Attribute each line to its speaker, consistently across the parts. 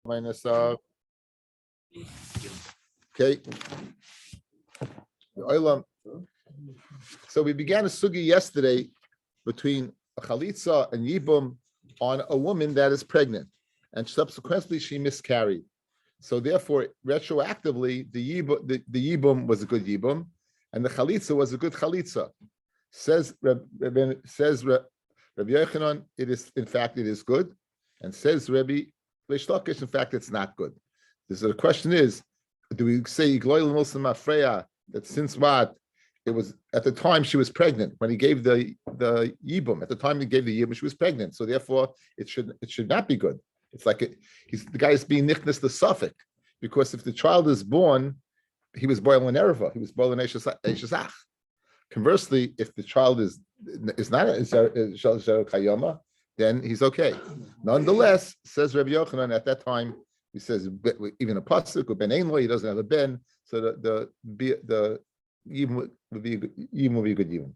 Speaker 1: minus okay. So we began a sugi yesterday between a chalitza and yibum on a woman that is pregnant, and subsequently she miscarried. So therefore, retroactively, the yibum was a good yibum, and the chalitza was a good chalitza. Says Rabbi Yochanan, it is good, and says Rabbi Leishlakish, in fact, it's not good. So the question is, do we say that since what? It was at the time she was pregnant when he gave the yibum. At the time he gave the yibum, she was pregnant. So therefore, it should not be good. It's like the guy is being nichnas the suffix, because if the child is born, he was boiling erva, he was boiling eshazach. Conversely, if the child is not a kayama, then he's okay. Nonetheless, says Rabbi Yochanan, at that time he says even a pasuk with ben ein lo, he doesn't have a ben, so the yibum would be a good yibum.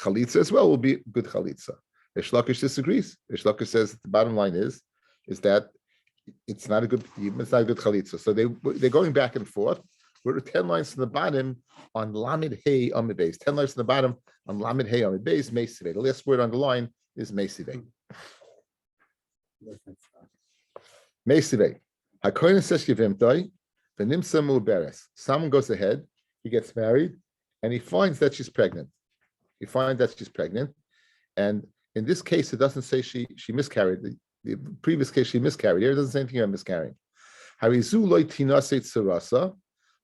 Speaker 1: Chalitza as well will be a good chalitza. Reish Lakish disagrees. Reish Lakish says the bottom line is that it's not a good yibum, it's not a good chalitza. So they're going back and forth. We're 10 lines from the bottom on Lamed Hey Amid Beis. 10 lines from the bottom on Lamed Hey Amid Beis, Meisivei. The last word on the line is Meisivei. Meisivei. HaKohen says Yevamot, v'nimsa mu'beres. Someone goes ahead, he gets married, and he finds that she's pregnant. And in this case, it doesn't say she miscarried. The previous case, she miscarried. Here it doesn't say anything about miscarrying. Harizu loy tinasei tzarasa.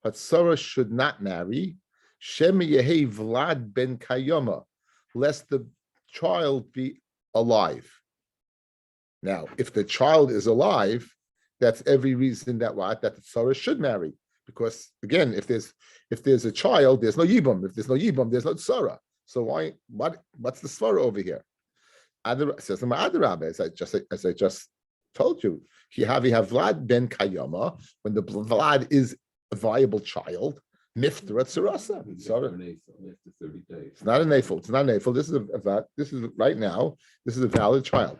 Speaker 1: Hatzara should not marry. Shem Yehi Vlad ben Kayoma, lest the child be alive. Now, if the child is alive, that's every reason that the Tzara should marry. Because again, if there's a child, there's no yibum. If there's no yibum, there's no Tzara. So what's the Tzara over here? Says the Ma'adarabah, as I just told you, you have Vlad ben Kayoma, when the Vlad is a viable child, miftra tzarasa. It's not a nafel. It's not a nafel. This is right now. This is a valid child.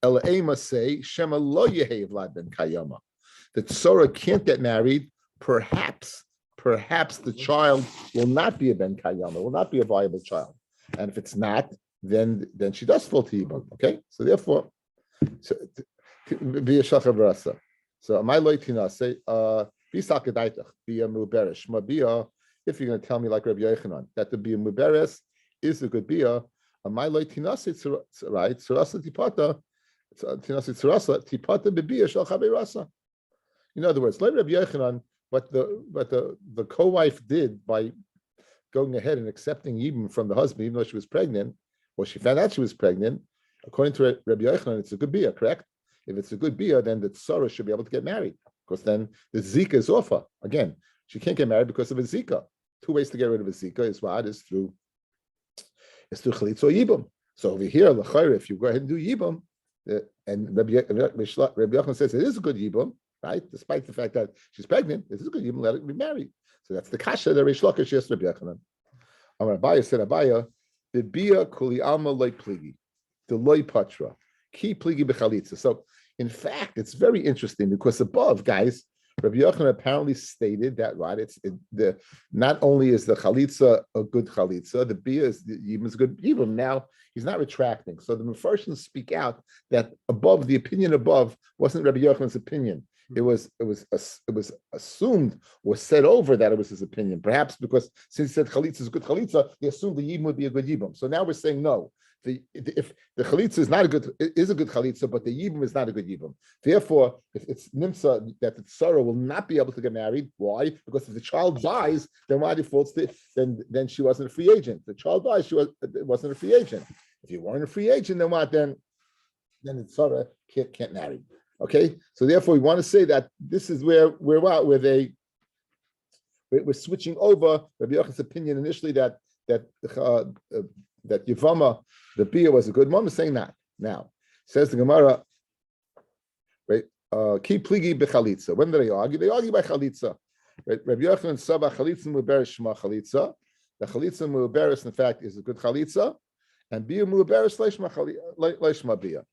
Speaker 1: Elaima say shema lo yehi Vlad ben Kayama. The tzara can't get married. Perhaps the child will not be a ben Kayama. Will not be a viable child. And if it's not, then she does fall to yibum. Okay. So therefore, be a shachar brasa. So my loitina say if you're going to tell me like Rabbi Yochanan that the bia muberes is a good bia, my loy tinasi right? Tzarasa tipata, tinasi tzarasa tipata bebia shal chaberasa. In other words, like Rabbi Yochanan, what the co-wife did by going ahead and accepting yibum from the husband, even though she was pregnant, or she found out she was pregnant, according to Rabbi Yochanan, it's a good bia, correct? If it's a good bia, then the tzara should be able to get married. Because then the zika is offer. Again, she can't get married because of a zika. Two ways to get rid of a zika is through chalitza or yibum. So over here, l'chayre, if you go ahead and do yibum, and Rabbi Yochanan says it is a good yibum, right? Despite the fact that she's pregnant, it is a good yibum. Let her be married. So that's the kasha that Reish Lakish asked Rabbi Yochanan. Abaya said, Abaya, the bia kuli alma loy pligi, the loy patra, ki pligi b'chalitza. So in fact, it's very interesting because above, guys, Rabbi Yochanan apparently stated that not only is the chalitza a good chalitza, the bia is the yibum is a good yibum. Now he's not retracting. So the Mefarshim speak out that above, the opinion above wasn't Rabbi Yochanan's opinion. It was assumed or said over that it was his opinion. Perhaps because since he said chalitza is a good chalitza, he assumed the yibum would be a good yibum. So now we're saying no. If the chalitza is a good chalitza, but the yibum is not a good yibum. Therefore, if it's nimsa that the tzara will not be able to get married, why? Because if the child dies, then why defaults then she wasn't a free agent. The child dies, wasn't a free agent. If you weren't a free agent, then what? Then the tzara can't marry. Okay, so therefore we want to say that this is where we're switching over Rabbi Yochanan's opinion initially that Yevamot, the bia was a good one. I'm saying that now. Says the Gemara, right? Ki pligi b'chalitza. When do they argue? They argue by chalitza. Right? Rabbi Yochanan saba chalitza mu'beres shema chalitza. The chalitza mu'beres, in fact, is a good chalitza, and bia mu'beres leishma bia.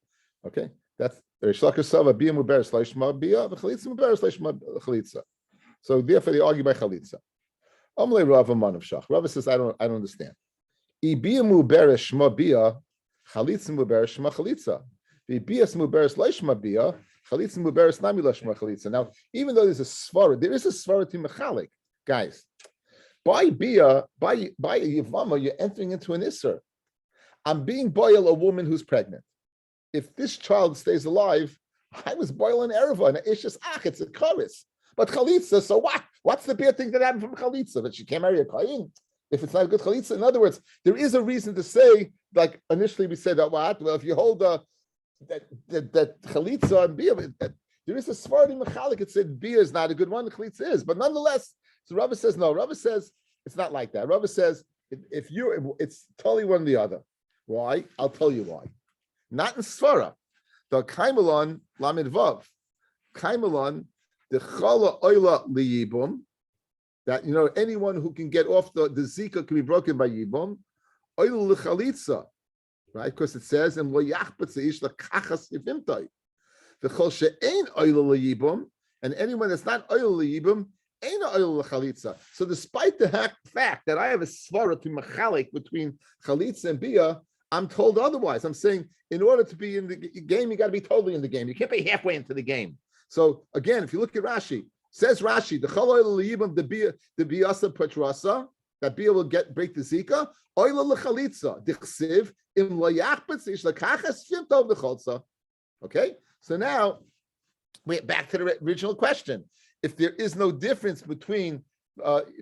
Speaker 1: Okay, that's So therefore, they argue by chalitza. Rava says, I don't understand. Ibia muberes shma bia, chalitza muberes shma chalitza. Ibias muberes leishma bia, chalitza muberes nami leishma chalitza. Now, even though there is a svara to mechalik, guys. By bia, by a yevama, you're entering into an isser. I'm being boil a woman who's pregnant. If this child stays alive, I was boiling erva, and it's just it's a chorus. But chalitza, so what? What's the bad thing that happened from chalitza? That she can't marry a kohen? If it's not a good chalitza? In other words, there is a reason to say, like initially we said, what? Well, if you hold that chalitza and bia, there is a Sephardi mechalik. It said bia is not a good one, the chalitza is. But nonetheless, so Rabbi says, no. Rabbi says, it's not like that. Rabbi says, it's totally one or the other. Why? I'll tell you why. Not in Sfara. The Kaimelon Lamed Vav. Kaimelon, the Chala Oila Liyibum, that, anyone who can get off the Zika can be broken by Yibum. Oila L'chalitza, right? Because it says, and Lo Yachbet Zeish L'kachas Yivimtai. The Chol She'ein Oila Liyibum, and anyone that's not Oila Liyibum, ain't Oila L'chalitza. So despite the fact that I have a svara to machalik between chalitza and bia, I'm told otherwise. I'm saying in order to be in the game, you got to be totally in the game. You can't be halfway into the game. So again, if you look at Rashi, says Rashi, the chol oil liyibam the biasa petrasa, that bia will break the zika. Oil l'chalitza dichsiv im layachbetz ish lakachas fimtov the. Okay, so now we're back to the original question. If there is no difference between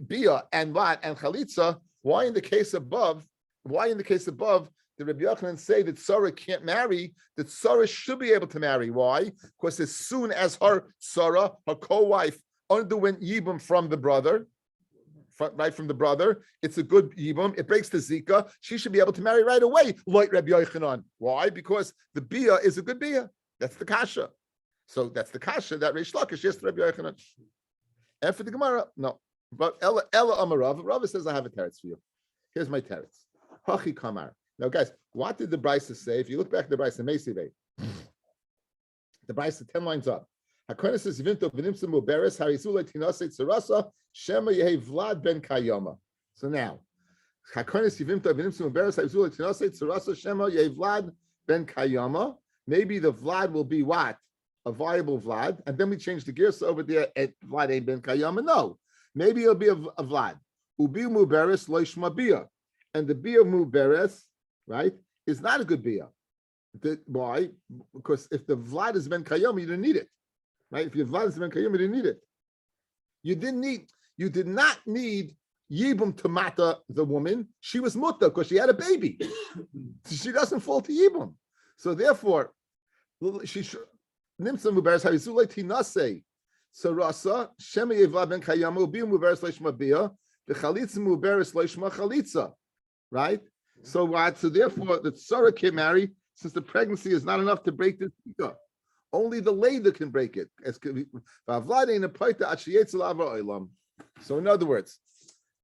Speaker 1: bia and what and chalitza, why in the case above did Rabbi Yochanan say that Sarah can't marry? That Sarah should be able to marry. Why? Because as soon as her co-wife, underwent yibum from the brother, from the brother, it's a good yibum. It breaks the zika. She should be able to marry right away, like Rabbi Yochanan. Why? Because the bia is a good bia. That's the kasha. So that's the kasha that Reish Lakish, yes, Rabbi Yochanan. And for the Gemara, no. But Ella Amarav, Rav says, I have a teretz for you. Here's my teretz. Hachi Kamar. Now, guys, what did the Brisa say? If you look back at the Brisa, Meisive, the Brisa 10 lines up. Hakonis says, Vinto v'nimsa muberes harizulei tinasei tzarasa shema yehi Vlad ben Kayoma. So now, Hakonis Vinto v'nimsa muberes harizulei tinasei tzarasa shema yehi Vlad ben Kayoma. Maybe the Vlad will be what? A viable Vlad, and then we change the gears over there at Vlad ein ben Kayama. No, maybe it'll be a Vlad. Ubi muberes loishma bia, and the bia muberes, right, is not a good bia. Why? Because if the Vlad is ben Kayama, you didn't need it, right? If your Vlad is ben Kayama, you didn't need it. You did not need Yibum to mata the woman. She was mutta because she had a baby. She doesn't fall to Yibum. So therefore, she should. Nimsa muberes harizulei tinasei sarasa shema yevla ben kayama ubi muberes leishma bia the chalitza muberes leishma chalitza, right? So what? So therefore, the tzara can marry since the pregnancy is not enough to break the zika. Only the later can break it. So in other words,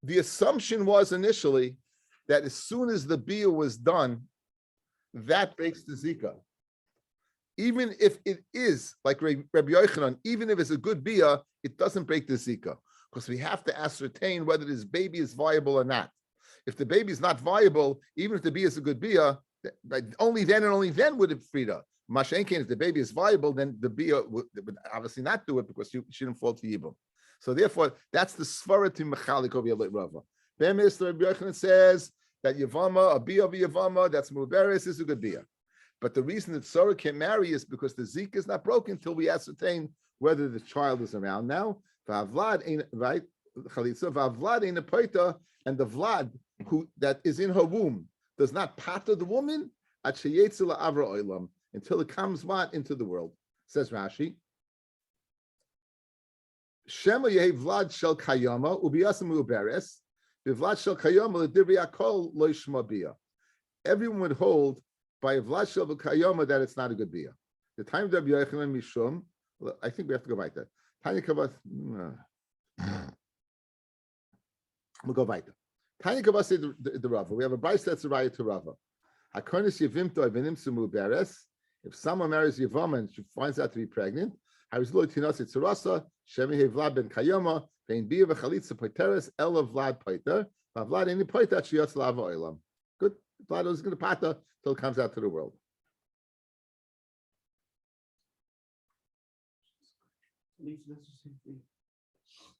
Speaker 1: the assumption was initially that as soon as the bia was done, that breaks the zika. Even if it is like Rabbi Yochanan, even if it's a good bia, it doesn't break the zika because we have to ascertain whether this baby is viable or not. If the baby is not viable, even if the bia is a good bia, only then and only then would it frida. Mashenkin, if the baby is viable, then the bia would obviously not do it because she didn't fall to yibum. So therefore, that's the svara to mechalik of Yalit Rava. Bemis Rabbi Yochanan says that Yevama, a bia of Yevama, that's muberes, is a good bia. But the reason that Sarah can't marry is because the zika is not broken until we ascertain whether the child is around now. V'avlad ain't right, chalitza. V'avlad ain't a paita, and the vlad who that is in her womb does not pata the woman at sheyetzel avra oilam until it comes what into the world. Says Rashi. Shema yehi vlad shel kayama ubiyasam uberes. Vlad shel kayama l'divri akol lo yishma bia. Everyone would hold by Vlad shel kayama that it's not a good bia. The time of Rabbi Yochanan mishum. I think we have to go back there. Tanya Kavas. We'll go back there. Tanya Kavas said the Rava. We have a Bryce that's a raya to Rava. Hakonis yevimto evenimsu muberes. If someone marries Yevamot and she finds out to be pregnant, Harizlo Tinasi Tzurasa, Shemi Vlad ben Kayoma, Vein Bia V'Chalitza Poiteres, Ela Vlad Poiter, Vlad any Poiter, Shiyatz Lava Oilam. Good. Vlad is going to pata till it comes out to the world.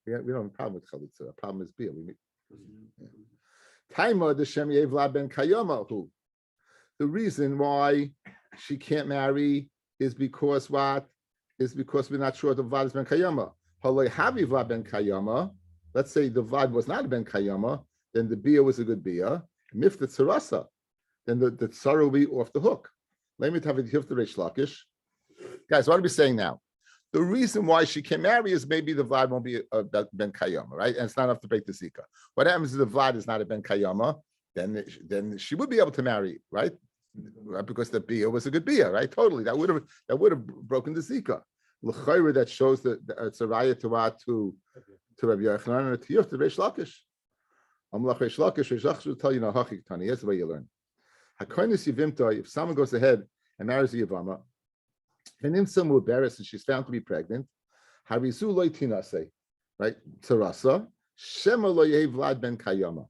Speaker 1: Yeah, we don't have a problem with Chalitza. The problem is Bia. Taima the Shem Vlad ben Kayoma. Who? The reason why she can't marry is because what? Is because we're not sure the Vlad is ben Kayoma. Haloi Havi Vlad ben Kayoma. Let's say the Vlad was not ben Kayoma, then the Bia was a good Bia. If the Tzarasa, then the Tzara will be off the hook. Let me have it here the Reish Lakish. Guys, what are we saying now? The reason why she can marry is maybe the Vlad won't be a ben Kayama, right? And it's not enough to break the Zika. What happens if the Vlad is not a ben Kayama? Then she would be able to marry, right? Because the Bia was a good Bia, right? Totally. That would have broken the Zika. L'chayra, that shows that it's a raya to Rabbi Yochanan and to Yuf to Reish Lakish. Reish Lakish will tell you, hachik tani. Here's the way you learn. Hakonis yivimta, if someone goes ahead and marries a Yevama, and in some muberes, and she's found to be pregnant, harizu loy tinase, right? Tzarasa, shema lo yehi Vlad ben Kayama,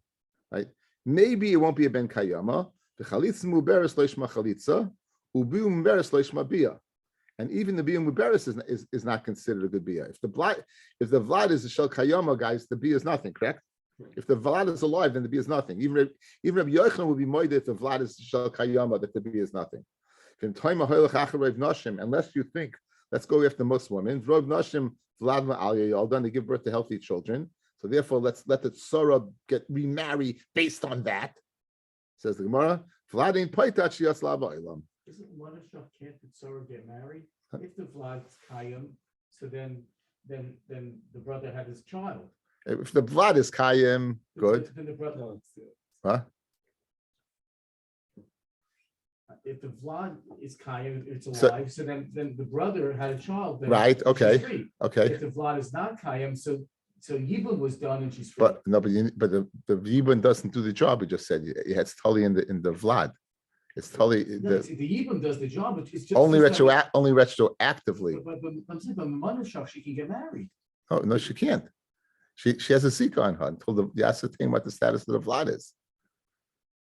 Speaker 1: right? Maybe it won't be a ben Kayama. The chalitza muberes loishma chalitza, ubi muberes loishma bia, and even the bia muberes is not considered a good bia. If the Vlad is a shel Kayama, guys, the bia is nothing, correct? If the Vlad is alive, then the bia is nothing. Even Rabbi Yochanan would be moed if the Vlad is shel Kayama, that the bia is nothing. Unless you think, let's go after most women. They give birth to healthy children. So therefore, let's let the Tzara remarry based on that. Says the Gemara. Isn't one
Speaker 2: of can't the Tzara get married? If the Vlad's Kayam, so then the brother had his child.
Speaker 1: If the Vlad is Kayam, good.
Speaker 2: Then the brother.
Speaker 1: Huh?
Speaker 2: If the Vlad is Kayam, it's alive. So then the brother had a child. Then
Speaker 1: right. Okay.
Speaker 2: Free.
Speaker 1: Okay.
Speaker 2: If the Vlad is not Kayam, so Yibum was done and she's free.
Speaker 1: But the Yibum doesn't do the job. We just said it's Tully in the Vlad. It's Tully.
Speaker 2: The Yibum does the job, but it's just
Speaker 1: only retroactively.
Speaker 2: But I'm saying, but Manashach, she can get married.
Speaker 1: Oh no, she can't. She has a Zika on her until you ascertain what the status of the Vlad is.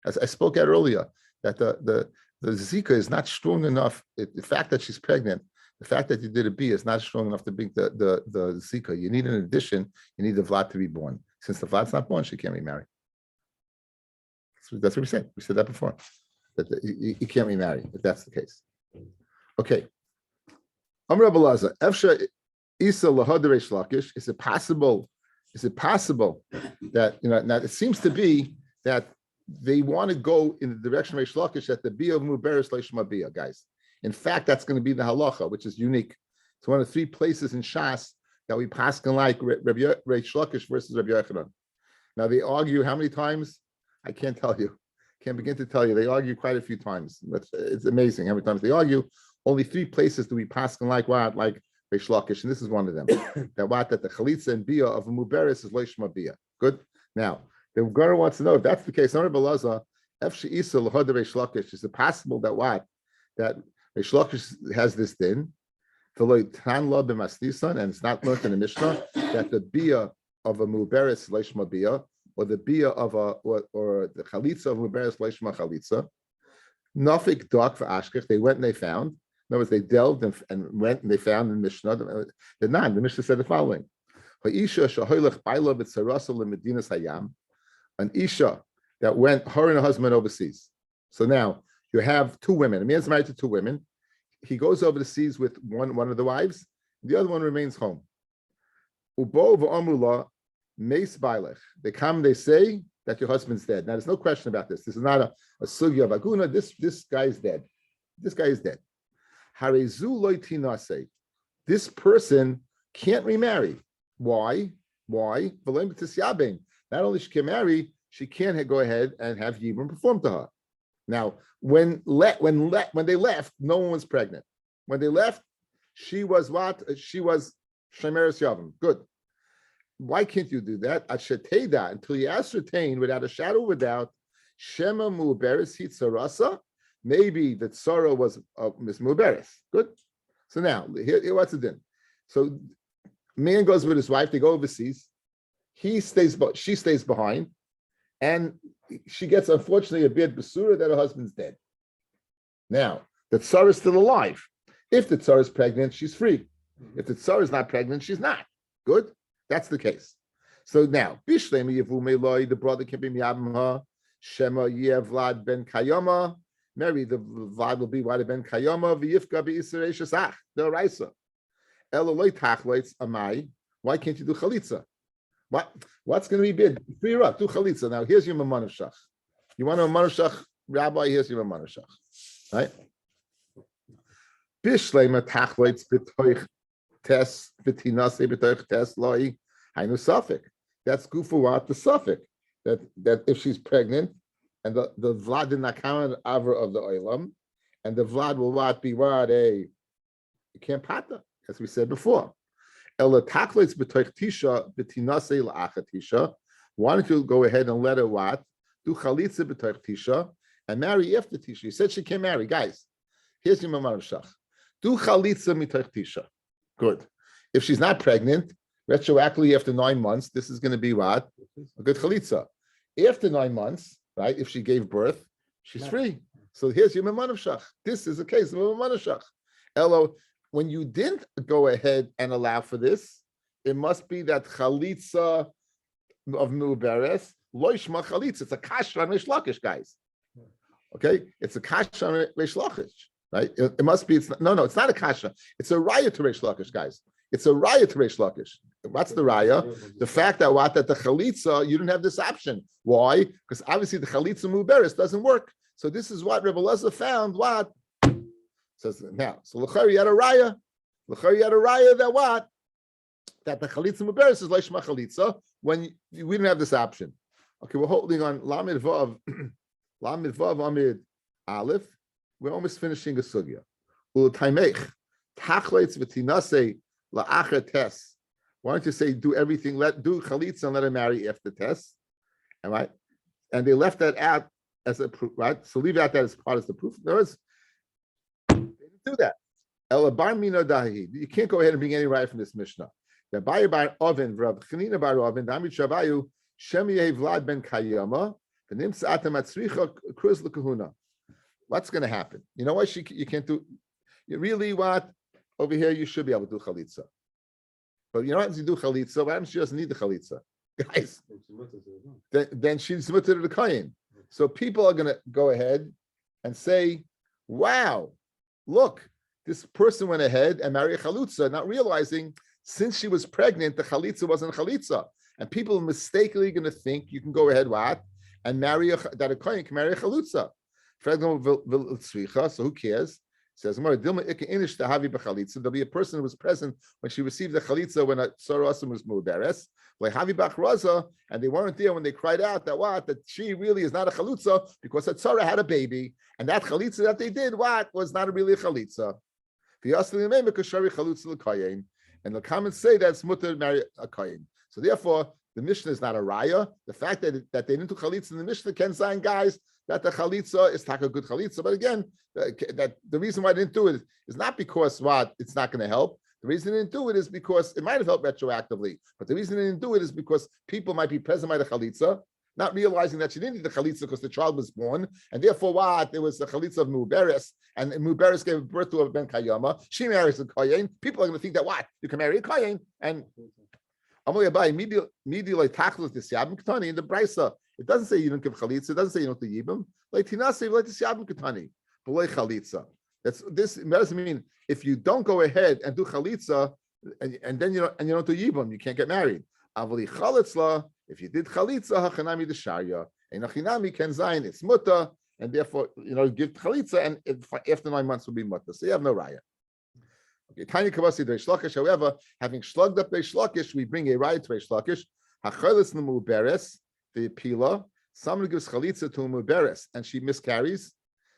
Speaker 1: As I spoke at earlier, that the Zika is not strong enough. The fact that she's pregnant, the fact that you did a B is not strong enough to bring the Zika. You need, in addition, you need the Vlad to be born. Since the Vlad's not born, she can't remarry. That's what we said. We said that before. That you can't remarry if that's the case. Okay. Amr Abelaza, Efsha Isa Lahad Reish Lakish. Is it possible that now it seems to be that they want to go in the direction of Reish Lakish that the Bia of Muberes Leishma Bia, guys. In fact, that's going to be the halacha, which is unique. It's one of 3 places in Shas that we paskin like Reish Lakish versus Rabbi Yochanan. Now they argue how many times? I can't tell you. Can't begin to tell you. They argue quite a few times. It's amazing how many times they argue. Only 3 places do we paskin like what? Like Reish Lakish, and this is one of them. that the chalitza and bia of a muberes is leishma bia. Good. Now the Gemara wants to know if that's the case. Is it possible that what? That Reish Lakish has this din, and it's not learned in the Mishnah that the bia of a muberes is leishma bia, or the bia of or the chalitza of muberes leishma chalitza. Nafik dak for Ashkech. They went and they found. In other words, they delved and went and they found in Mishnah. The Mishnah said the following: an isha that went, her and her husband overseas. So now you have 2 women. A man's married to 2 women. He goes over the seas with one of the wives. The other one remains home. They come, they say that your husband's dead. Now there's no question about this. This is not a sugya of aguna. This guy is dead. This guy is dead. This person can't remarry. Why? Not only she can marry, she can't go ahead and have Yibum perform to her. Now, when they left, no one was pregnant. When they left, she was what? She was Shemeres Yavam. Good. Why can't you do that? Until you ascertain without a shadow of a doubt, Shema Muberes Hitzarasa, maybe the tzara was Miss Muberes. Good. So now, here what's the din? So man goes with his wife, they go overseas. She stays behind, and she gets, unfortunately, a bid basura that her husband's dead. Now, the tzara is still alive. If the tzara is pregnant, she's free. If the tzara is not pregnant, she's not. Good? That's the case. So now, Bishlemi Yevume Loi, the brother can be Miyabimha, Shema Vlad ben Kayama, Mary, the Vlad will be Vlad ben Kayama, V'yifka B'Yisrei Shesach, the Raisa. Eloloi Tachloitz Amai, why can't you do Chalitza? What's going to be bid? Free her up, do Chalitza. Now, here's your Maman of Shach. You want a Maman of Shach, Rabbi, here's your Maman of Shach. Right? Bishlema Tachloitz B'toich Tes, B'tinase B'toich Tes Loi, Hainu Suffolk. That's good for what? The Suffolk. That if she's pregnant, and the Vlad did not count Avra of the Olam, and the Vlad will what be what? You can't pata, as we said before. Ela Taklitz B'toich Tisha, B'tinase La'achat Tisha. Why don't you go ahead and let her what? Do Chalitza B'toich Tisha, and marry after Tisha. You said she can't marry. Guys, here's your Mamar Shach. Do Chalitza B'toich Tisha. Good. If she's not pregnant, retroactively after 9 months, this is going to be what? A good chalitza. After 9 months, right, if she gave birth, she's free. So here's your Maman of Shach. This is a case of a Maman of Shach. Elo, when you didn't go ahead and allow for this, it must be that chalitza of Muberes, loishma chalitza. It's a kasha on Reish Lakish, guys. Okay? It's a kasha on Reish Lakish, right? It must be, it's not a kasha. It's a raya to Reish Lakish, guys. It's a raya to Reish Lakish. What's the raya? The fact that the chalitza, you didn't have this option. Why? Because obviously the chalitza muberis doesn't work. So this is what Rebbe Elazar found. What? Says now. So l'chari had a raya. L'chari had a raya that what? That the chalitza muberis is leishma chalitza when we didn't have this option. Okay, we're holding on Lamed Vav, Lamed Vav Amid Aleph. We're almost finishing a sugya. U'taimech tachleitz v'tinase la'acher tes. Why don't you say do everything? Do chalitza and let her marry after test, all right? And they left that out as a proof, right? So leave out that as part of the proof. They didn't do that. Elabar mina dahi. You can't go ahead and bring any right from this Mishnah. The Bayer bar Oven, Rav Chanina bar Oven, Damit Shavayu, Shem Yehi Vlad ben Kayama, the Nimsa Atam Atzricha Kruz L'Kahuna. What's going to happen? You know what? You can't do. You really what? Over here, you should be able to do chalitza. But you know what? You do chalitza. Why she doesn't need the chalitza, guys? Then she's mutter to the kohen. So people are going to go ahead and say, "Wow, look, this person went ahead and married a chalitza, not realizing since she was pregnant, the chalitza wasn't a chalitza, and people are mistakenly going to think you can go ahead what and marry that a kohen can marry a chalitza. So who cares?" Says there'll be a person who was present when she received the chalitza when a tzara was muberes, and they weren't there when they cried out that she really is not a chalitza because a tzara had a baby, and that chalitza that they did was not really a chalitza. And the comments say that's mutter marry a kohen. So therefore, the Mishnah is not a raya. The fact that they didn't do chalitza in the Mishnah can sign, guys, that the chalitza is taka good chalitza. But again, that the reason why they didn't do it is not because it's not going to help. The reason they didn't do it is because it might have helped retroactively. But the reason they didn't do it is because people might be present by the chalitza, not realizing that she didn't need the chalitza because the child was born, and therefore there was the chalitza of Muberes, and Muberes gave birth to a ben Kayama. She marries a kohen. People are going to think that you can marry a kohen, and in the Brisa, it doesn't say you don't give chalitza. It doesn't say you don't do yibam. Like tinase, like the siyabim katani, but like chalitza. This doesn't mean if you don't go ahead and do chalitza, and then you don't do yibam, you can't get married. Avali chalitzla, if you did chalitza, hachanami desharya, and hachinami ken zayin, it's muta, and therefore give chalitza, and after 9 months will be muta. So you have no raya. Okay, tiny kavasi Reish Lakish. However, having slugged up Reish Lakish, we bring a raya to Reish Lakish. Hachalis nemuberes the pila. Someone gives chalitza to muberes, and she miscarries.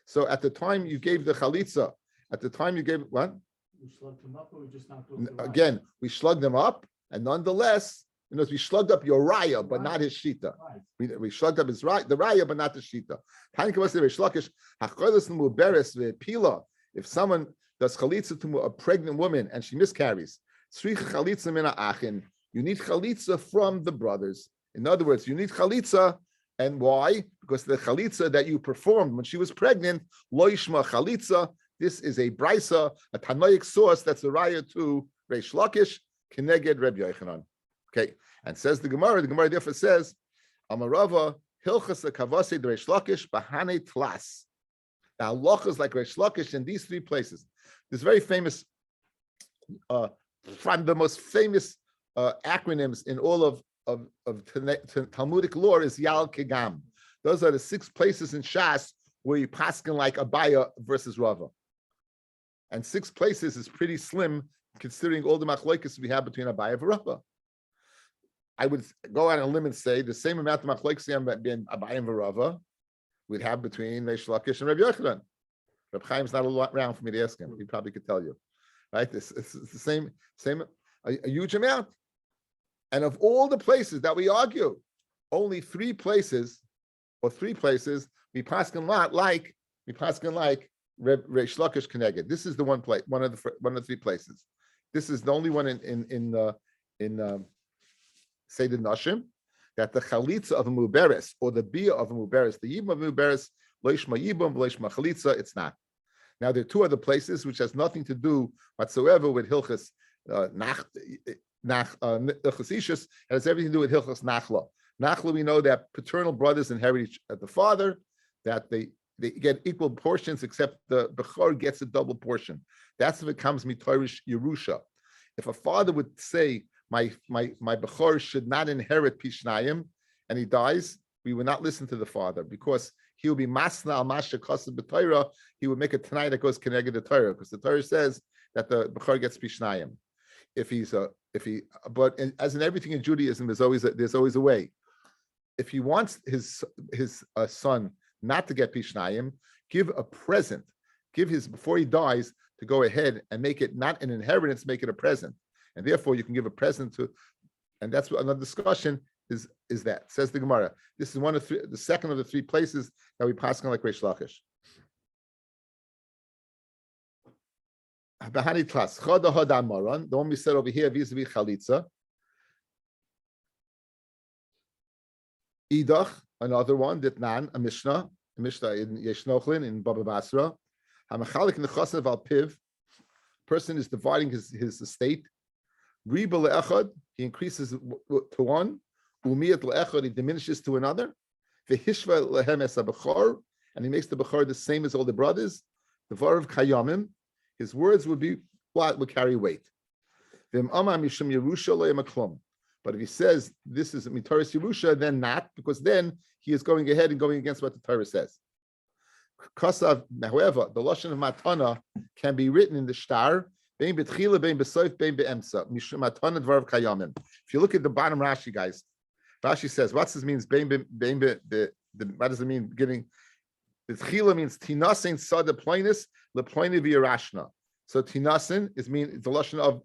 Speaker 1: So at the time you gave the chalitza, at the time you gave what?
Speaker 2: We slugged them up, or we just not
Speaker 1: again, we slugged them up, and nonetheless, In other words, we slugged up your raya, but not his shita. We slugged up the raya, but not the shita. If someone does chalitza to a pregnant woman and she miscarries, you need chalitza from the brothers. In other words, you need chalitza, and why? Because the chalitza that you performed when she was pregnant, lo yishma chalitza. This is a brisa, a tanoic source that's a raya to Reish Lakish, keneged Reb Yochanan. Okay, and says the Gemara therefore says, Amarava hilchas kavase de Reish Lakish bahane tlas. The halachas like Reish Lakish in these three places. This very famous, from the most famous acronyms in all of Talmudic lore is Yal Kegam. Those are the 6 places in Shas where you paskin like Abaya versus Rava. And 6 places is pretty slim considering all the machlokes we have between Abaya and Rava. I would go out on a limb and say the same amount of machlokes between Abaya and Rava we'd have between Reish Lakish and Rabbi Yochanan. Reb Chaim's not around for me to ask him. He probably could tell you, right? It's the same a huge amount. And of all the places that we argue, only 3 places we paskin like Reish Lakish Keneged. This is the one place, one of the 3 places. This is the only one in Seder Nashim that the chalitza of a muberes or the bia of a muberes, the yibum of a muberes, loishma yibum, loishma chalitza, it's not. Now there are 2 other places which has nothing to do whatsoever with hilchas Hilchas Ishus. It has everything to do with Hilchas Nachla. Nachla, we know that paternal brothers inherit the father, that they get equal portions, except the Bechor gets a double portion. That's if it comes mitorish Yerusha. If a father would say, my Bechor should not inherit Pishnayim, and he dies, we would not listen to the father, because he will be masna al masha kosev b'Torah. He would make a tanai that goes keneged the Torah, because the Torah says that the Bechor gets Pishnayim. But as in everything in Judaism, there's always a way. If he wants his son not to get Pishnayim, give a present. Before he dies, to go ahead and make it not an inheritance, make it a present. And therefore you can give a present to, and that's what another discussion is that. Says the Gemara. This is the second of the 3 places that we pass on like Reish Lakish. The one we said over here, vis-a-vis chalitza. Idach, another one, Ditnan, a Mishnah in Yeshnochlin in Baba Basra. Hamachalik nechasav al piv. Person is dividing his estate. Riba le'echad, he increases to one. Umiyat le'echad, he diminishes to another. V'hishva lehem es ha-bechor, and he makes the bechor the same as all the brothers. The varav kayamim, his words would carry weight. But if he says this is mitaris Yerusha, then not, because then he is going ahead and going against what the Torah says. However, the lashon of matana can be written in the shtar. If you look at the bottom Rashi, guys, Rashi says, what does this mean? What does it mean? Beginning. Betchila means tinasin sada ploinus leploini v'yarashna. So tinasin it's the lashon of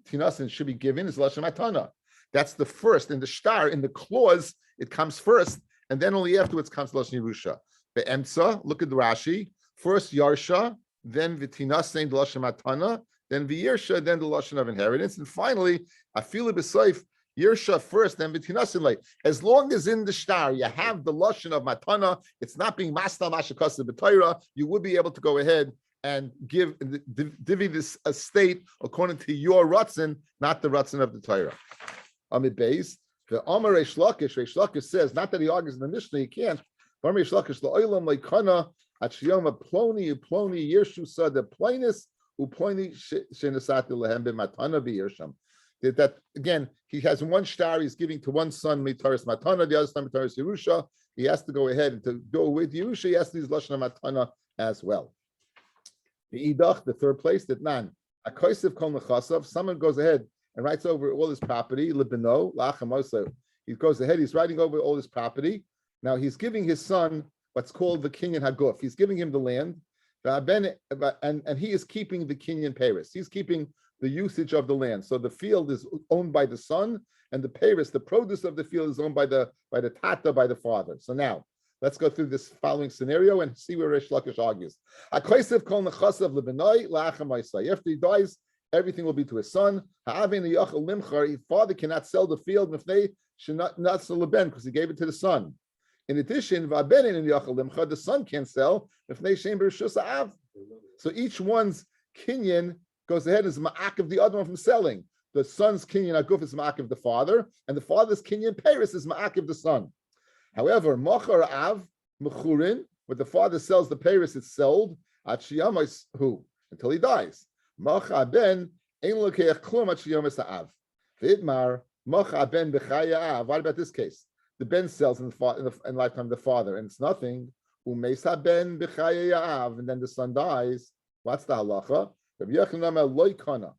Speaker 1: tinasin should be given is lashon matana. That's the first in the shtar, in the clause. It comes first, and then only afterwards comes lashon Yerusha. Be'emsa, look at the Rashi. First yarsha, then v'tinasin the lashon matana, then v'yirsha, then the lashon of inheritance, and finally afilu b'soif. Yersha first, then v'tinasin late. As long as in the shtar you have the lashon of matana, it's not being masna mashakasa b'Torah. You would be able to go ahead and divvy this estate according to your ratzon, not the ratzon of the Torah. Amid Beis, the Amar Reish Lakish says, not that he argues in the Mishnah, he can't. Amar Reish Lakish la'olam leikana atshiyama ploni yershu sada ploinus uploni shenasati lehem b'matana v'yersham. That again, he has one shtar he's giving to one son mitaris matana, the other son mitaris Yerusha. He has to go ahead and to go with Yerusha. He has to use lashon matana as well. The idach, the third place, that nan a kosev kol nechasav. Someone goes ahead and writes over all his property. Libino lachamosa. He goes ahead. He's writing over all his property. Now he's giving his son what's called the kinyan haguf. He's giving him the land, and he is keeping the kinyan paris. He's keeping the usage of the land. So the field is owned by the son, and the peiros, the produce of the field, is owned by the tata, by the father. So now let's go through this following scenario and see where Rish Lakish argues. After he dies, everything will be to his son. His father cannot sell the field because he gave it to the son. In addition, the son can't sell. So each one's kinyan goes ahead as ma'ak of the other one from selling. The son's kinyan aguf is ma'ak of the father, and the father's kinyan peiros is ma'ak of the son. However, machar av mechurin, when the father sells the peiros, it's sold at shiyamas who until he dies. Machar ben ein lokeach klum at shiyamas av. Vidmar machar ben b'chaya av. What about this case? The ben sells in the lifetime of the father, and it's nothing. Umeisa ben b'chaya av, and then the son dies. What's the halacha? Rabbi Yochanan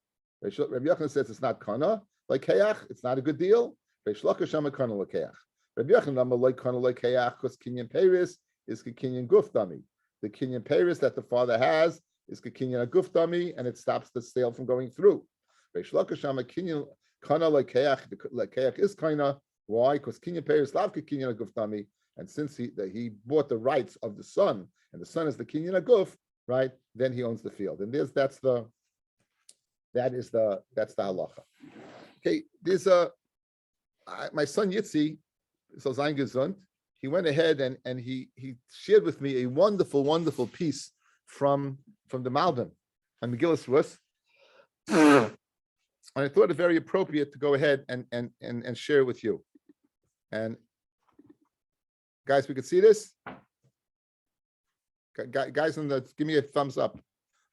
Speaker 1: says it's not kana, like keach, it's not a good deal. Rabbi Yochanan like kana like keach, because kinyan peiros is kinyan guf dami. The kinyan peiros that the father has is kinyan guf dami, and it stops the sale from going through. Rabbi Yochanan kinyan kana like keach is kana. Why? Because kinyan peiros lav kinyan guf dami, and since he bought the rights of the son, and the son is the kinyan guf, right? Then he owns the field, and that's the halacha. Okay, there's my son Yitzi, so sein gesund. He went ahead and he shared with me a wonderful piece from the Malbim on Megillas Rus, and I thought it very appropriate to go ahead and share it with you. And guys, we could see this. Guys, give me a thumbs up.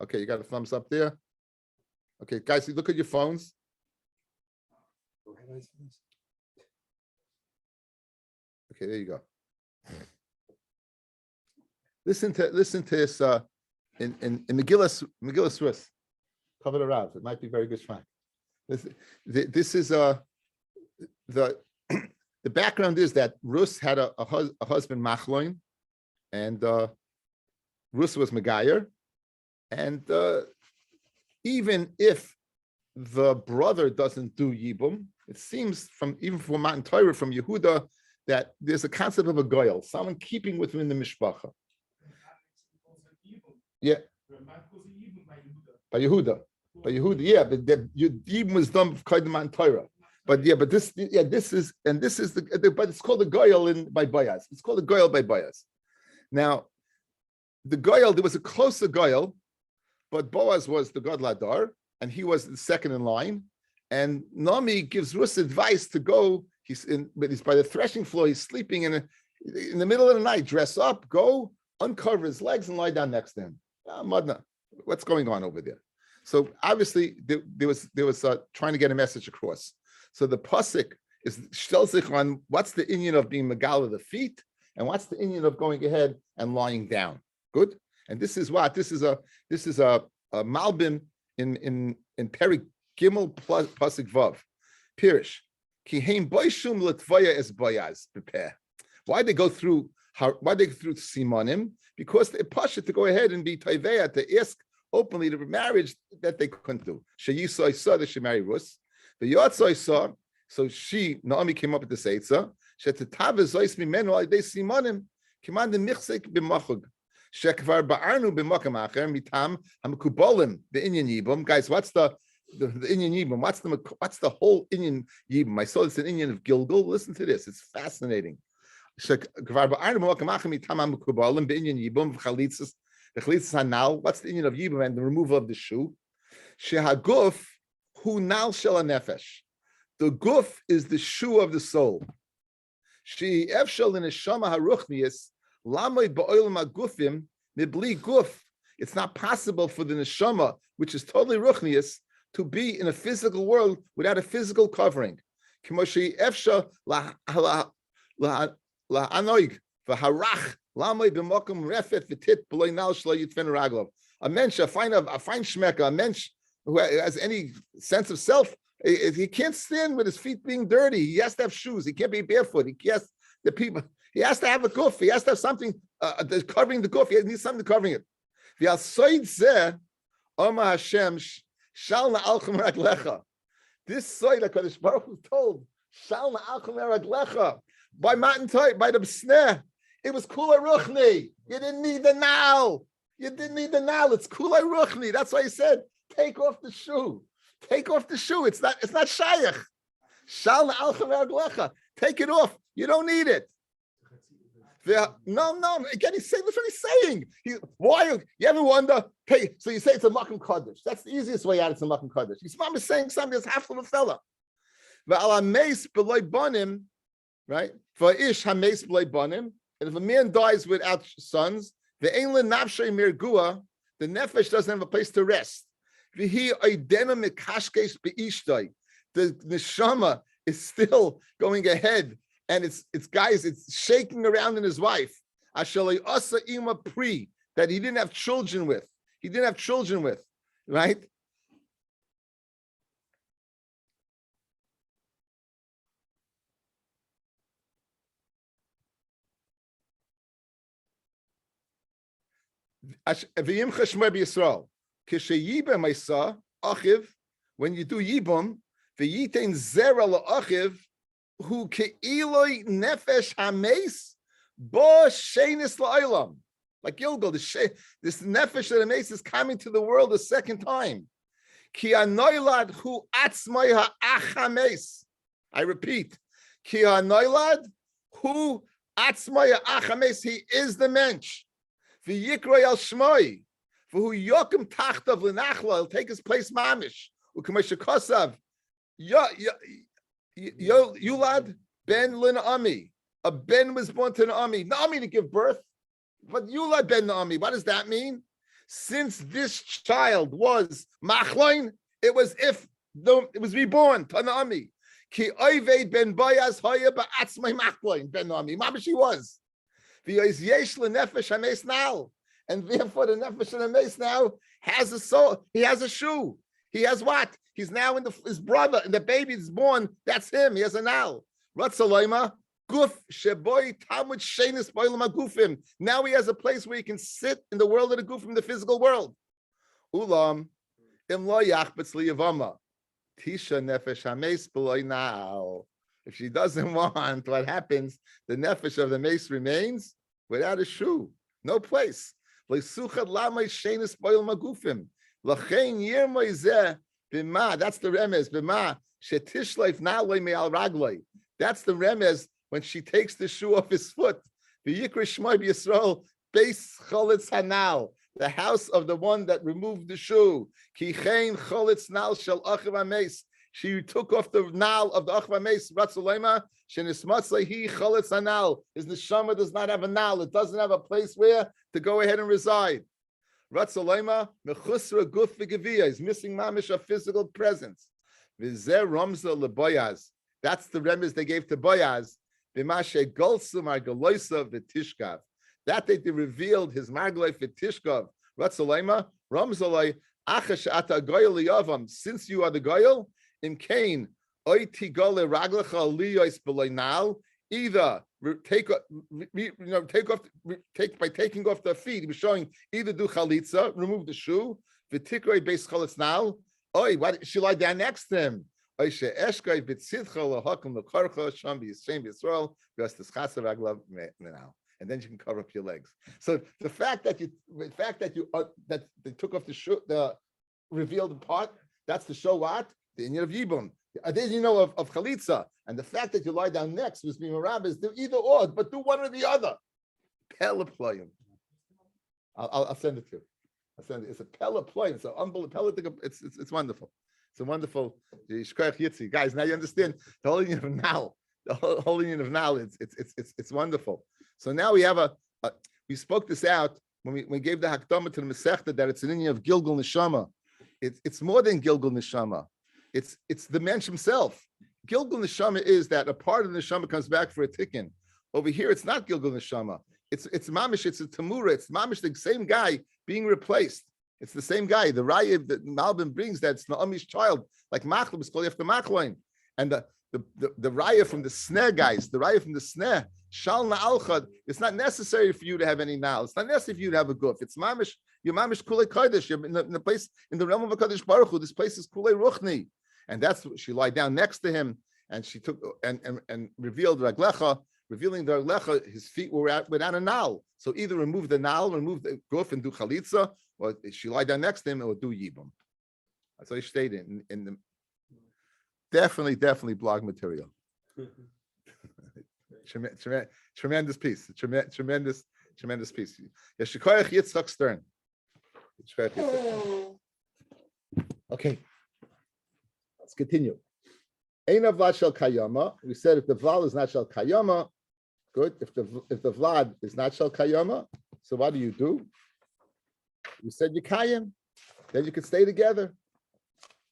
Speaker 1: Okay, you got a thumbs up there. Okay, guys, look at your phones. Okay, there you go. Listen to this in Megillas Rus. Cover the Rav. It might be very good fun. This is the background is that Rus had a husband Machloin, and Rus was Megayer, and even if the brother doesn't do Yibum, it seems even from Matan Torah, from Yehuda, that there's a concept of a goyal, someone keeping within the mishpacha. Yeah. By Yehuda, yeah, but Yibum was done by Matan Torah. But this is but it's called a goyal by Bayaz. It's called a goyal by Bayaz. Now, the goyal, there was a closer goyal, but Boaz was the God Ladar, and he was the second in line. And Naomi gives Rus advice to go. He's by the threshing floor. He's sleeping in the middle of the night. Dress up, go, uncover his legs, and lie down next to him. Madna, what's going on over there? So obviously there was trying to get a message across. So the pasuk is shtel sich on what's the inyan of being megal of the feet, and what's the inyan of going ahead and lying down. Good. And this is a malbim in Perik Gimel plus pasuk Vav. Pirish. Kiheim boishum letvaya es bayaz prepare. Why they go through simonim? Because they push it to go ahead and be taiveya, to ask openly to marriage that they couldn't do. Sheyisai saw that she married Rus. The Yotzai saw, so Naomi came up with the Seitza. Shetatav zois mimenu al dei simonim kiman de michsek b'machug. Shekvar ba'arnu b'makam acher mitam hamkubolim the inyan yibum. Guys, what's the inyan yibum? What's the whole inyan yibum? I saw this in Inyan of Gilgal. Listen to this; it's fascinating. Shekvar ba'arnu b'makam acher mitam hamkubolim the inyan yibum v'chalitzas the chalitzas hanal. What's the inyan of yibum and the removal of the shoe? Shehaguf hu nal shel nefesh. The guf is the shoe of the soul. She efshel in neshama haruchnius. It's not possible for the neshama, which is totally ruchnius, to be in a physical world without a physical covering. A mensch, a fine shmeka, a mensch who has any sense of self, he can't stand with his feet being dirty. He has to have shoes. He can't be barefoot. He has to have a guf. He has to have something covering the guf. He needs something covering it. Shal na'alchem raglecha. This side that Kadosh Baruch Hu told, Shal na'alchem raglecha, by Matan Torah, by the Sneh, it was Kulei Ruchni. You didn't need the Nal. You didn't need the Nal. It's Kulei Ruchni. That's why he said, take off the shoe. Take off the shoe. It's not Shayach. Shal na'alchem raglecha. Take it off. You don't need it. No. Again, he's saying that's what he's saying. Why you ever wonder? Hey, so you say it's a Makom Kaddish. That's the easiest way out. It's a Makom Kaddish. His mom is saying something that's half of a fella. Right? For ish hameis b'loy banim, and if a man dies without sons, the einle nafshay mirgua, the nefesh doesn't have a place to rest. V'hi oidena mikashkesh be'ishtay. The neshama is still going ahead. And it's shaking around in his wife. Ashalei asa ima pri, that he didn't have children with. Right? V'yim chashmer b'Yisrael. K'sheyibam isa achiv, when you do yibam, v'yitein zera la'achiv, who ke'iloi nefesh hameis bo shenis la'olam. Like Gilgal, this nefesh of the mace is coming to the world a second time. Ki anoilad hu atzmai ha'ach hameis. I repeat, ki anoilad hu atzmai ha'ach hameis. He is the mensch. V'yikroi al shmoi. V'hu yokim tachtav l'nachla. He'll take his place mamish. U'kamesha kosav. Yulad ben Naomi. A ben was born to Naomi. Naomi to give birth, but Yulad ben Naomi. What does that mean? Since this child was machloin, it was it was reborn to Naomi. Ki oived ben Boyaz hoya ba'atzmai machloin ben Naomi. Mama, she was. V'yois yesh lenefesh hameis now, and therefore the nefesh hameis now has a soul. He has a shoe. He has what? He's now in his brother, and the baby is born. That's him. He has a now. Ratzaloima guf sheboy tamud shenis boilam gufim. Now he has a place where he can sit in the world of the gufim, the physical world. Ulam im lo yachbetz liyavama tisha nefesh hameis beloy now. If she doesn't want, what happens? The nefesh of the mace remains without a shoe, no place. Leisuchad lamay shenis boilam gufim. Lachein yirmay zeh. Bima, that's the remez. Bima, shetishleif na'lei me'al raglei. That's the remez when she takes the shoe off his foot. V'yikra shmoi b'Yisrael beis cholitz hanal, the house of the one that removed the shoe. Ki chein cholitz nal shel achiv hameis. She took off the nal of the achiv hameis. Ratzulema shenismatzei hi cholitz hanal. His neshama does not have a nal. It doesn't have a place where to go ahead and reside. Ratzalema mechusra guf v'gevia is missing mamish of physical presence. V'zer romza leBoyaz. That's the remez they gave to Boyaz. B'mashe golsum argaloisa v'tishkav. That they revealed his margolay v'tishkav. Ratzalema romzalay achash ata goyel liyavam. Since you are the goyel, in Cain oiti gole raglecha liyois b'loy nal. Either take off the feet. He was showing either do chalitza, remove the shoe, v'tikroi beis chalitz now. Oi, what she lie down next to him? Oi she eshkai b'tzidcha lahakum lekarcha sham b'yishem b'Yisrael v'as tischaser raglav now. And then you can cover up your legs. So the fact that that they took off the shoe, the revealed part, that's to show what the inyan of yibum. Then you know of chalitza, and the fact that you lie down next was being a rabbi is do either or, but do one or the other. Pelaployim. I'll send it to you. I'll send it. It's a pelaployim. It's unbelievable. It's wonderful. It's a wonderful guys. Now you understand the whole union of now. The whole union of now. It's wonderful. So now we have we spoke this out when we gave the hakdama to the Masechta that it's an union of Gilgal Neshama. It's more than Gilgal Neshama. It's the mensch himself. Gilgal Neshama is that a part of the Neshama comes back for a tikkun. Over here, it's not Gilgal Neshama. It's mamish. It's a tamura. It's mamish, the same guy being replaced. It's the same guy. The raya that Malbim brings, that's Naomi's child, like Machlim is called after Machloin. And the raya from the snare guys, the raya from the snare, Shal Na'alchad, it's not necessary for you to have any now. It's not necessary for you to have a goof. It's mamish. You're mamish kulei kodesh. You're in the place in the realm of a Kadosh Baruch Hu. This place is kulei ruchni, and that's she lied down next to him, and she took and revealed raglecha, revealing the raglecha. His feet were out without a nal. So either remove the nal, remove the goof, and do chalitza, or she lied down next to him and would do yibum. That's what he stated in the definitely blog material. Tremendous piece. Tremendous piece. Yeshikoyach Yitzchak Stern. Okay, let's continue. Ein Vlad shel kayama. We said if the Vlad is not shel kayama, good. If the Vlad is not shel kayama, so what do? We said you kayam, then you can stay together.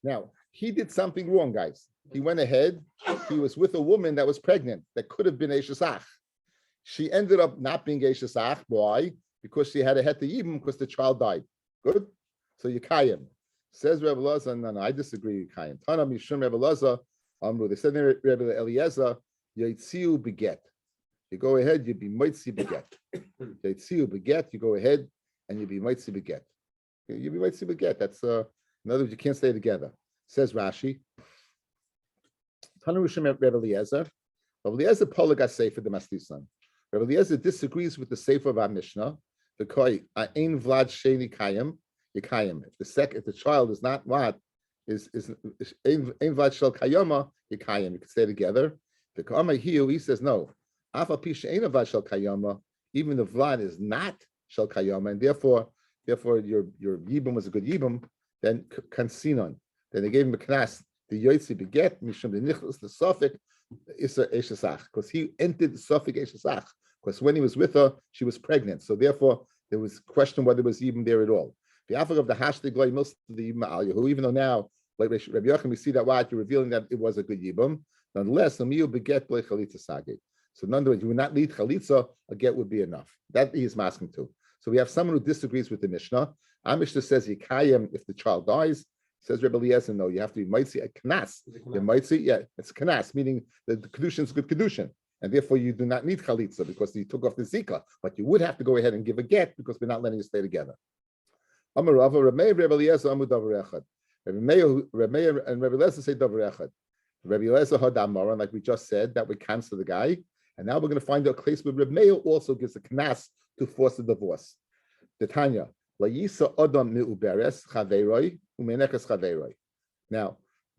Speaker 1: Now he did something wrong, guys. He went ahead. He was with a woman that was pregnant that could have been Eishasach. She ended up not being Eishasach. Why? Because she had a het yibum because the child died. Good. So you kayim. Says Rebbe Lazar. No, I disagree. You kayim. Tana mishum Rebbe Lazar. They said Rebbe Eliezer. Yaitziu beget. You go ahead. You be moitzi beget. Yaitziu beget. You go ahead and you be moitzi beget. You be moitzi beget. That's in other words, you can't stay together. Says Rashi. Tana mishum Rebbe Eliezer. Rebbe Eliezer polygas sefer the mastisan. Rebbe Eliezer disagrees with the sefer of our Mishnah. The koi ein vlad sheni kayim. Yikayim. If the child is not what is ein vlad shel kayama yikayim. You can stay together. The kama he says no. Afa pisha ein vlad shel kayama. Even the vlad is not shel kayama, and therefore your yibum was a good yibum. Then kansinon. Then they gave him a knas. The yoytzi beget mishum the nichlas the sofik isa eshesach because he entered the sofik eshesach because when he was with her she was pregnant. So therefore there was question whether it was even there at all. The after of the hashtag loy most of the yibum who even though now like Rabbi Yochanan we see that what you're revealing that it was a good yibum, nonetheless amiyu beget loy chalitza sage. So in other words, you would not need chalitza, a get would be enough. That he is masking to. So we have someone who disagrees with the Mishnah. Our Mishnah says yikayim if the child dies. Says Rebbe Eliezer, no, you have to be mitzi a knas. The mitzi, yeah, it's knas, meaning the kedushin is good kedushin, and therefore you do not need chalitza because you took off the zika. But you would have to go ahead and give a get because we're not letting you stay together. Amar Rava, Rebbe Eliezer, Amud Davar Echad. Rebbe and Rebbe Eliezer say Davar Echad. Rebbe Eliezer had Amar, and like we just said, that would cancel the guy. And now we're going to find a place where Rebbe Meir also gives a knas to force the divorce. The Tanya. Now,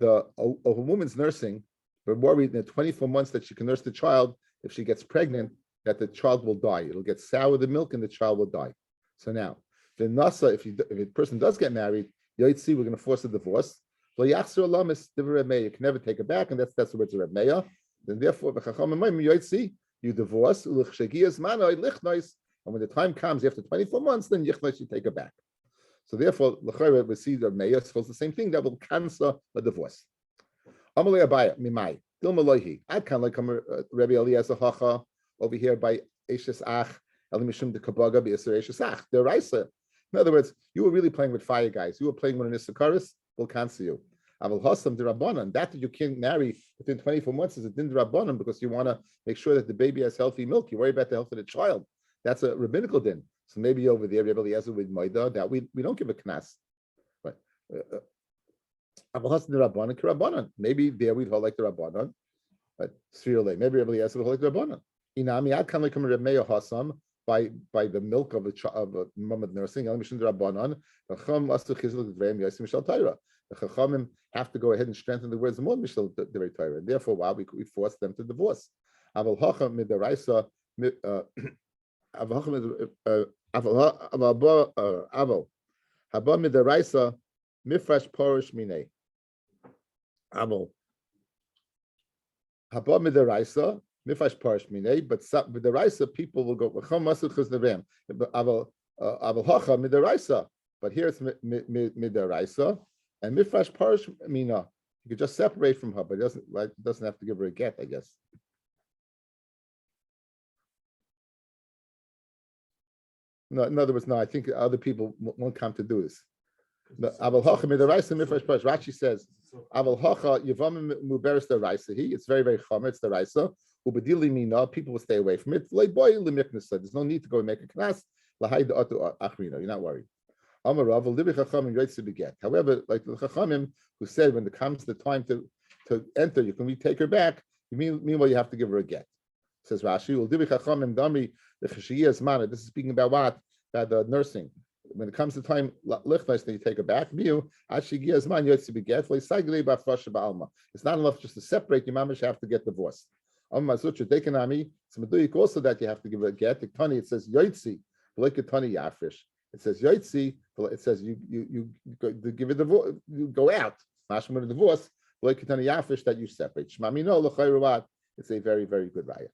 Speaker 1: a woman's nursing, we're worried in the 24 months that she can nurse the child, if she gets pregnant, that the child will die. It'll get sour the milk and the child will die. So now, the nasa, if a person does get married, we're going to force a divorce. You can never take it back, and that's the words of Reb Meir. Then therefore, you divorce, and when the time comes after 24 months, then Yichna should take it back. So therefore, l'chayre we see the Meir supposed the same thing that will cancel a divorce. Amalei Abaya Mimai Dilmalohi. I kind of like Rabbi Eliezer Hacha over here by Eishes Ach Elimishum de Kabaga be Eishes Ach. The Raisa. In other words, you were really playing with fire, guys. You were playing with an Issacharias. We'll cancel you. Aval Hasam de Rabbanan. That you can't marry within 24 months is a din de Rabbanan because you want to make sure that the baby has healthy milk. You worry about the health of the child. That's a rabbinical din. So maybe over there, Rabbi Eliezer with Maida, that we don't give a knas. But maybe there we'd hold like the Rabbanan. But maybe Rabbi Eliezer would hold like the Rabbanan. Inami, I'd kind of come Rabbi Meir Hasam by the milk of a mom of nursing. The Chachamim have to go ahead and strengthen the words of Mod Mishal Divrei Torah. And therefore, why we force them to divorce. Aval Hacham midaraisa. Haba midaraisa mifresh porish mine. Aval haba midaraisa mifresh porish mine. But midaraisa people will go v'cham masu chus nevem. Aval hacha midaraisa. But here it's midaraisa and mifresh porish mina. You could just separate from her, but it doesn't have to give her a get, I guess. No, in other words, no, I think other people won't come to do this. Rashi says, it's very, very chomer, it's the raisa. People will stay away from it. There's no need to go and make a knas. You're not worried. Amarav, Libi Chachamim Yoitzi Beget. However, like the Chachamim who said when it comes the time to enter, you can retake her back. Meanwhile, you have to give her a get. Says Rashi, Libi Chachamim Dami the Cheshiyas Mana. This is speaking about what? About the nursing. When it comes to time lichnas, then you take her back. It's not enough just to separate. Your mamish have to get divorced. It's also that you have to give a get. It says yoitzi, like a tani yafish. It says yoitzi. It says you give a divorce. You go out. Mashma divorce, like a tani yafish that you separate. Shmami no l'chayruat. It's a very, very good raya.